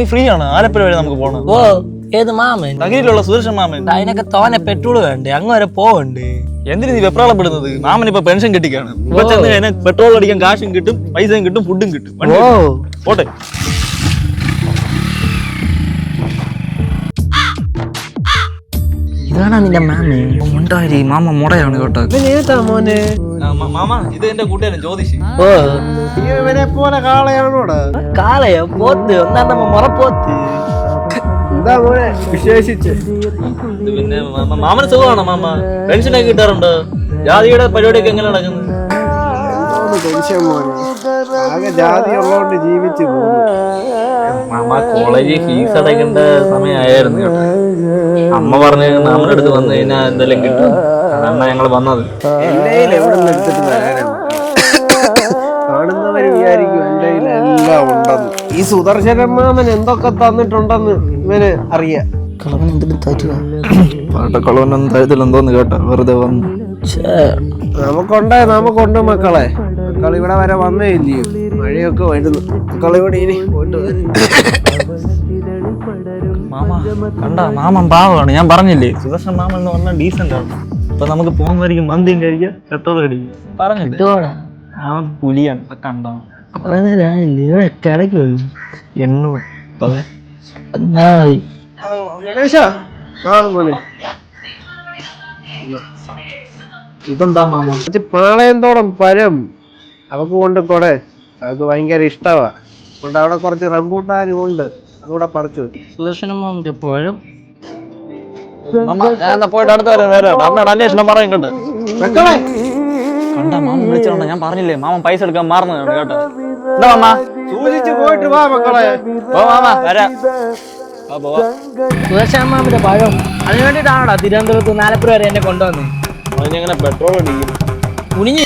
Free ആണ്. ആലപ്പുഴ വരെ നമുക്ക് പോകണം. ഓ ഏത് മാമൻ? തകരിയിലുള്ള സുദർശൻ മാമൻ. അതിനൊക്കെ തോനെ പെട്രോൾ വേണ്ടേ? അങ്ങ് വരെ പോവണ്ട്. എന്തിനു നീ വെപ്രാളപ്പെടുന്നത്? മാമൻ ഇപ്പൊ പെൻഷൻ കിട്ടിക്കാണ്. ഇപ്പൊ ചെന്ന് കഴിഞ്ഞാൽ പെട്രോൾ അടിക്കാൻ കാശും കിട്ടും, പൈസയും കിട്ടും, ഫുഡും കിട്ടും. പോട്ടെ. ഇതാണോ നിന്റെ മാമൻ? ഉണ്ടായി മാമ മുടയാണ് കേട്ടോ. മോനെ മാമ ഇത് എന്റെ കൂട്ടുകാരൻ ജ്യോതിഷ്. ഓ ഇവനെ പോലെ കാളയാണോടാ? കാളയോ? പോത്ത്? ഒന്നാം നമ്മ മുറപ്പോത്ത്. എന്താ മോനെ വിശേഷിച്ച്? പിന്നെ മാമന് സുഖമാണോ മാമ? പെൻഷനൊക്കെ കിട്ടാറുണ്ട്? ജാതിയുടെ പരിപാടിയൊക്കെ എങ്ങനെ നടക്കുന്നു? ടെൻഷൻ മോനെ, ആകെ ജാതി ഉള്ളതുകൊണ്ട് ജീവിച്ചു മാമ കോളേജിൽ ഫീസ് അടയ്ക്കേണ്ട സമയമായിരുന്നു കേട്ടോ. അമ്മ പറഞ്ഞു മാമന്റെ അടുത്ത് വന്നു കഴിഞ്ഞാൽ എന്തെങ്കിലും കിട്ടും. അതാണ് ഞങ്ങൾ വന്നത്. എന്റെ എവിടെ നിന്ന് എടുത്തിട്ട് വരാനാണ്? കാണുന്നവര് വിചാരിക്കും എന്റെ എല്ലാം ഉണ്ടെന്ന്. ഈ സുദർശന മാമൻ എന്തൊക്കെ തന്നിട്ടുണ്ടെന്ന് ഇവന് അറിയാം. കളവൻ എന്തെങ്കിലും തരുവാ? പാട്ടക്കളവനൊന്നും തരത്തിലെന്തോന്ന് കേട്ടോ, വെറുതെ വന്നു. നമുക്കുണ്ട് മക്കളെ. മക്കൾ ഇവിടെ വരെ വന്നേ ഇല്ലയോ? മഴയൊക്കെ വരുന്നു. മക്കളിവിടെ ഇനി പോയിട്ട് വരും. മാമ കണ്ട മാമൻ പാവമാണ്. ഞാൻ പറഞ്ഞില്ലേ സുദർശൻ മാമൻ എന്ന് പറഞ്ഞാൽ ഡീസന്റ് ആണ്. അപ്പൊ നമുക്ക് പോകുന്നതായിരിക്കും മന്തിയും കഴിക്കാം, പെട്രോൾ അടിക്കും. പറഞ്ഞില്ലേ അവൻ പുലിയാണ്. ഇപ്പൊ കണ്ടോ കിടക്ക് എണ്ണൂറ് ഗണേശാ, മോനെ ഇതെന്താ മാമ? പാളയന്തോളം പരം അവക്ക് കൊണ്ട് കൊടേ. അവക്ക് ഭയങ്കര ഇഷ്ടമാ. കൊണ്ട് അവിടെ കുറച്ച് റംബൂട്ടാനും ഉണ്ട്, അതുകൂടെ പറിച്ചു. സുദർശനമാമന്റെ പഴം ഞാൻ പോയിട്ട് അടുത്ത് വരാം. അമ്മയുടെ അന്വേഷണം പറയുന്നുണ്ട്. മക്കളെ കണ്ട മാമൻ വിളിച്ചോണ്ട. ഞാൻ പറഞ്ഞില്ലേ മാമൻ പൈസ എടുക്കാൻ മാറുന്നത് കേട്ടോ. എന്താ മാമ? സൂചിച്ച് പോയിട്ട് വാ മക്കളെ. ഓ മാമ വരാം. സുദർശനമാമന്റെ പഴം അതിന് വേണ്ടിയിട്ടാണോടാ തിരുവനന്തപുരത്ത് ആലപ്പുഴ വരെ എന്നെ കൊണ്ടുവന്ന്? അതിനെങ്ങനെ പെട്രോൾ അടിക്കും? കുനിഞ്ഞ്